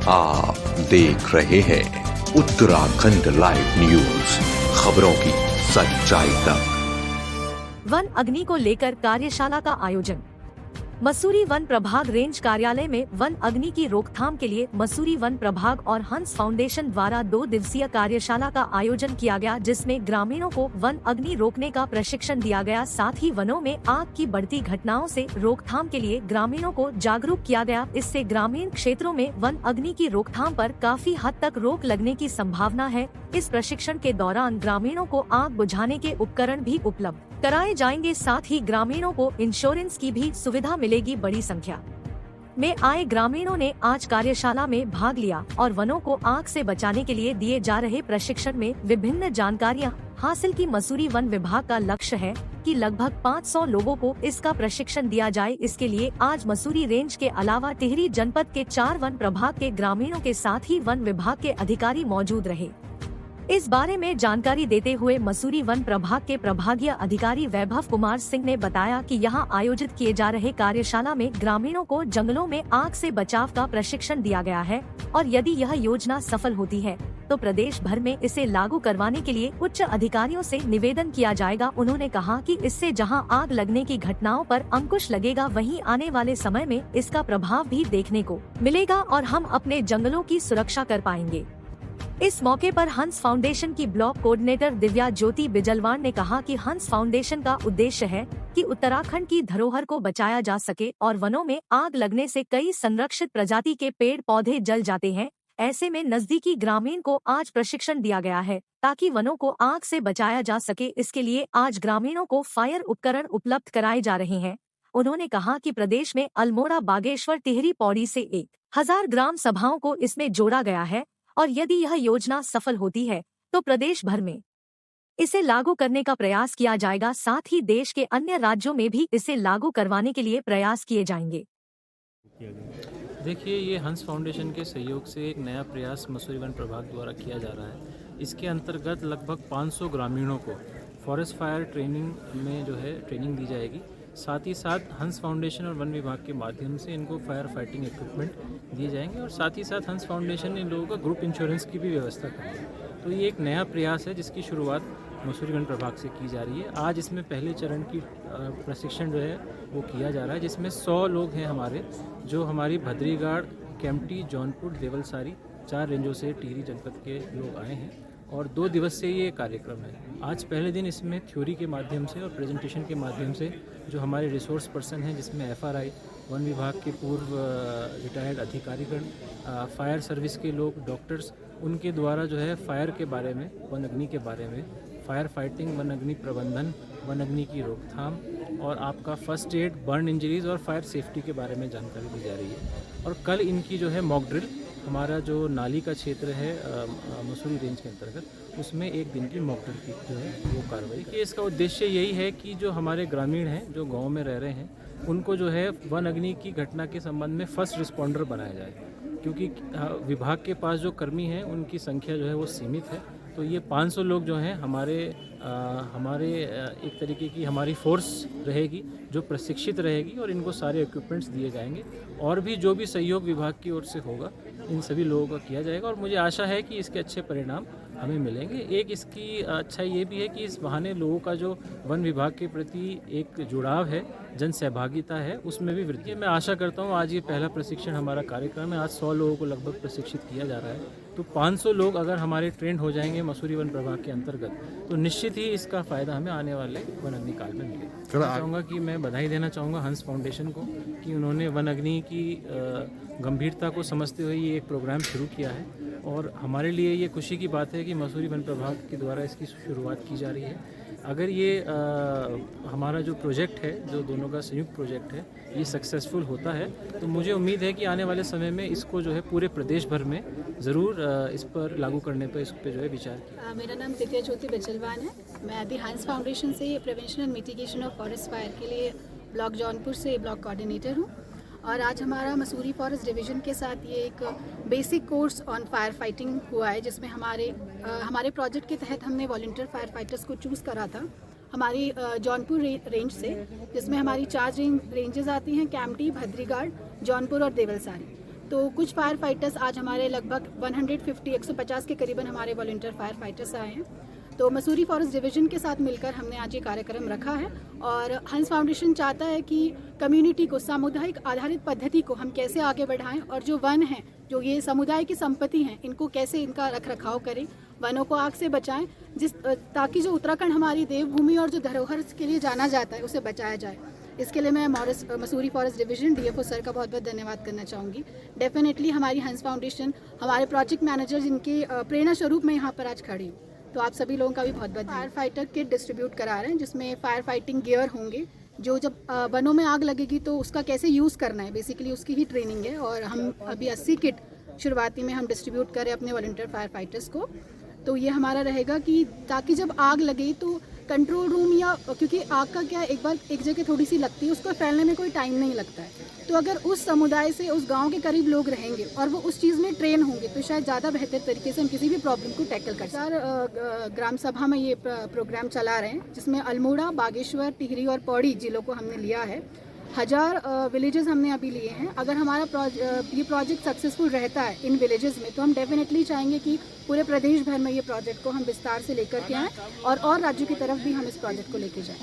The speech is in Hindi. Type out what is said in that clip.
आप देख रहे हैं उत्तराखंड लाइव न्यूज, खबरों की सच्चाई तक। वन अग्नि को लेकर कार्यशाला का आयोजन। मसूरी वन प्रभाग रेंज कार्यालय में वन अग्नि की रोकथाम के लिए मसूरी वन प्रभाग और हंस फाउंडेशन द्वारा 2 दिवसीय कार्यशाला का आयोजन किया गया, जिसमें ग्रामीणों को वन अग्नि रोकने का प्रशिक्षण दिया गया। साथ ही वनों में आग की बढ़ती घटनाओं से रोकथाम के लिए ग्रामीणों को जागरूक किया गया। इससे ग्रामीण क्षेत्रों में वन अग्नि की रोकथाम पर काफी हद तक रोक लगने की संभावना है। इस प्रशिक्षण के दौरान ग्रामीणों को आग बुझाने के उपकरण भी उपलब्ध कराए जाएंगे। साथ ही ग्रामीणों को इंश्योरेंस की भी सुविधा मिलेगी। बड़ी संख्या में आए ग्रामीणों ने आज कार्यशाला में भाग लिया और वनों को आग से बचाने के लिए दिए जा रहे प्रशिक्षण में विभिन्न जानकारियां हासिल की। मसूरी वन विभाग का लक्ष्य है कि लगभग 500 लोगों को इसका प्रशिक्षण दिया जाए। इसके लिए आज मसूरी रेंज के अलावा टिहरी जनपद के 4 वन प्रभाग के ग्रामीणों के साथ ही वन विभाग के अधिकारी मौजूद रहे। इस बारे में जानकारी देते हुए मसूरी वन प्रभाग के प्रभागीय अधिकारी वैभव कुमार सिंह ने बताया कि यहां आयोजित किए जा रहे कार्यशाला में ग्रामीणों को जंगलों में आग से बचाव का प्रशिक्षण दिया गया है और यदि यह योजना सफल होती है तो प्रदेश भर में इसे लागू करवाने के लिए उच्च अधिकारियों से निवेदन किया जाएगा। उन्होंने कहा कि इससे जहां आग लगने की घटनाओं पर अंकुश लगेगा, वहीं आने वाले समय में इसका प्रभाव भी देखने को मिलेगा और हम अपने जंगलों की सुरक्षा कर पाएंगे। इस मौके पर हंस फाउंडेशन की ब्लॉक कोऑर्डिनेटर दिव्या ज्योति बिजलवाण ने कहा कि हंस फाउंडेशन का उद्देश्य है कि उत्तराखंड की धरोहर को बचाया जा सके और वनों में आग लगने से कई संरक्षित प्रजाति के पेड़ पौधे जल जाते हैं। ऐसे में नजदीकी ग्रामीण को आज प्रशिक्षण दिया गया है ताकि वनों को आग से बचाया जा सके। इसके लिए आज ग्रामीणों को फायर उपकरण उपलब्ध कराए जा रहे हैं। उन्होंने कहा कि प्रदेश में अल्मोड़ा, बागेश्वर, टिहरी, पौड़ी से 1000 ग्राम सभाओं को इसमें जोड़ा गया है और यदि यह योजना सफल होती है तो प्रदेश भर में इसे लागू करने का प्रयास किया जाएगा। साथ ही देश के अन्य राज्यों में भी इसे लागू करवाने के लिए प्रयास किए जाएंगे। देखिए, ये हंस फाउंडेशन के सहयोग से एक नया प्रयास मसूरी वन प्रभाग द्वारा किया जा रहा है। इसके अंतर्गत लगभग 500 ग्रामीणों को फॉरेस्ट फायर ट्रेनिंग में ट्रेनिंग दी जाएगी। साथ ही साथ हंस फाउंडेशन और वन विभाग के माध्यम से इनको फायर फाइटिंग इक्विपमेंट दिए जाएंगे और साथ ही साथ हंस फाउंडेशन ने इन लोगों का ग्रुप इंश्योरेंस की भी व्यवस्था की है। तो ये एक नया प्रयास है जिसकी शुरुआत मसूरी वन प्रभाग से की जा रही है। आज इसमें पहले चरण की प्रशिक्षण वो किया जा रहा है, जिसमें 100 लोग हैं हमारे, जो हमारी भद्रीगाड़, केम्प्टी, जौनपुर, देवलसारी 4 रेंजों से टिहरी जनपद के लोग आए हैं और 2 दिवसीय ये कार्यक्रम है। आज पहले दिन इसमें थ्योरी के माध्यम से और प्रेजेंटेशन के माध्यम से जो हमारे रिसोर्स पर्सन हैं, जिसमें FRI, वन विभाग के पूर्व रिटायर्ड अधिकारीगण, फायर सर्विस के लोग, डॉक्टर्स, उनके द्वारा फायर के बारे में, वन अग्नि के बारे में, फायर फाइटिंग, वन अग्नि प्रबंधन, वन अग्नि की रोकथाम और आपका फर्स्ट एड, बर्न इंजरीज और फायर सेफ्टी के बारे में जानकारी दी जा रही है। और कल इनकी मॉक ड्रिल, हमारा जो नाली का क्षेत्र है मसूरी रेंज के अंतर्गत, उसमें 1 दिन की मॉक ड्रिल की वो कार्रवाई की। इसका उद्देश्य यही है कि जो हमारे ग्रामीण हैं, जो गांव में रह रहे हैं, उनको वन अग्नि की घटना के संबंध में फर्स्ट रिस्पॉन्डर बनाया जाए, क्योंकि विभाग के पास जो कर्मी हैं उनकी संख्या वो सीमित है। तो ये 500 लोग हमारे एक तरीके की हमारी फोर्स रहेगी जो प्रशिक्षित रहेगी और इनको सारे इक्विपमेंट्स दिए जाएंगे और भी जो भी सहयोग विभाग की ओर से होगा इन सभी लोगों का किया जाएगा और मुझे आशा है कि इसके अच्छे परिणाम हमें मिलेंगे। एक इसकी अच्छाई ये भी है कि इस बहाने लोगों का जो वन विभाग के प्रति एक जुड़ाव है, जन सहभागिता है, उसमें भी वृद्धि है। मैं आशा करता हूँ आज ये पहला प्रशिक्षण हमारा कार्यक्रम है। आज 100 लोगों को लगभग प्रशिक्षित किया जा रहा है, तो 500 लोग अगर हमारे ट्रेंड हो जाएंगे मसूरी वन प्रभाग के अंतर्गत तो निश्चित ही इसका फ़ायदा हमें आने वाले वन अग्नि काल में मिलेगा। मैं चाहूँगा कि मैं बधाई देना चाहूँगा हंस फाउंडेशन को कि उन्होंने वन अग्नि की गंभीरता को समझते हुए ये एक प्रोग्राम शुरू किया है और हमारे लिए ये खुशी की बात है कि मसूरी वन प्रभाग के द्वारा इसकी शुरुआत की जा रही है। अगर ये हमारा जो प्रोजेक्ट है, जो दोनों का संयुक्त प्रोजेक्ट है, ये सक्सेसफुल होता है तो मुझे उम्मीद है कि आने वाले समय में इसको पूरे प्रदेश भर में ज़रूर इस पर लागू करने पर इस पर विचार किया। मेरा नाम दिव्या ज्योति बिजलवाण है। मैं अभी हंस फाउंडेशन से prevention and mitigation of forest fire के लिए ब्लॉक जौनपुर से ब्लॉक कोऑर्डिनेटर हूँ और आज हमारा मसूरी फॉरेस्ट डिवीज़न के साथ ये एक basic course on fire fighting हुआ है, जिसमें हमारे प्रोजेक्ट के तहत हमने वॉलंटियर फायर फाइटर्स को चूज़ करा था हमारी जौनपुर रेंज से, जिसमें हमारी 4 रेंजेस आती हैं, केम्प्टी, भद्रीगाड़, जौनपुर और देवलसारी। तो कुछ फायर फाइटर्स आज हमारे लगभग 150 के करीबन हमारे वॉलंटियर फायर फाइटर्स आए हैं। तो मसूरी फॉरेस्ट डिवीज़न के साथ मिलकर हमने आज ये कार्यक्रम रखा है और हंस फाउंडेशन चाहता है कि कम्युनिटी को सामुदायिक आधारित पद्धति को हम कैसे आगे बढ़ाएं और जो वन हैं, जो ये समुदाय की संपत्ति हैं, इनको कैसे इनका रख रखाव करें, वनों को आग से बचाएं, ताकि जो उत्तराखंड हमारी देवभूमि और जो धरोहर के लिए जाना जाता है उसे बचाया जाए। इसके लिए मैं Mussoorie forest division DFO sir का बहुत बहुत धन्यवाद करना चाहूँगी। डेफिनेटली हमारी हंस फाउंडेशन, हमारे प्रोजेक्ट मैनेजर जिनके प्रेरणा स्वरूप मैं यहाँ पर आज खड़ी हूँ, तो आप सभी लोगों का भी बहुत बहुत फायर फाइटर किट डिस्ट्रीब्यूट करा रहे हैं, जिसमें फायर फाइटिंग गियर होंगे, जो जब वनों में आग लगेगी तो उसका कैसे यूज़ करना है, बेसिकली उसकी ही ट्रेनिंग है। और हम अभी 80 किट शुरुआती में हम डिस्ट्रीब्यूट करें अपने वॉलंटियर फायर फाइटर्स को। तो ये हमारा रहेगा कि ताकि जब आग लगे तो कंट्रोल रूम, या क्योंकि आग का क्या एक बार एक जगह थोड़ी सी लगती है, उसको फैलने में कोई टाइम नहीं लगता है। तो अगर उस समुदाय से, उस गांव के करीब लोग रहेंगे और वो उस चीज़ में ट्रेन होंगे तो शायद ज़्यादा बेहतर तरीके से हम किसी भी प्रॉब्लम को टैकल कर सकते। ग्राम सभा में ये प्रोग्राम चला रहे हैं, जिसमें अल्मोड़ा, बागेश्वर, टिहरी और पौड़ी जिलों को हमने लिया है। 1000 विलेजेस हमने अभी लिए हैं। अगर हमारा ये प्रोजेक्ट सक्सेसफुल रहता है इन विलेजेस में, तो हम डेफिनेटली चाहेंगे कि पूरे प्रदेश भर में ये प्रोजेक्ट को हम विस्तार से लेकर के आएँ और राज्यों की तरफ भी हम इस प्रोजेक्ट को लेके जाएँ।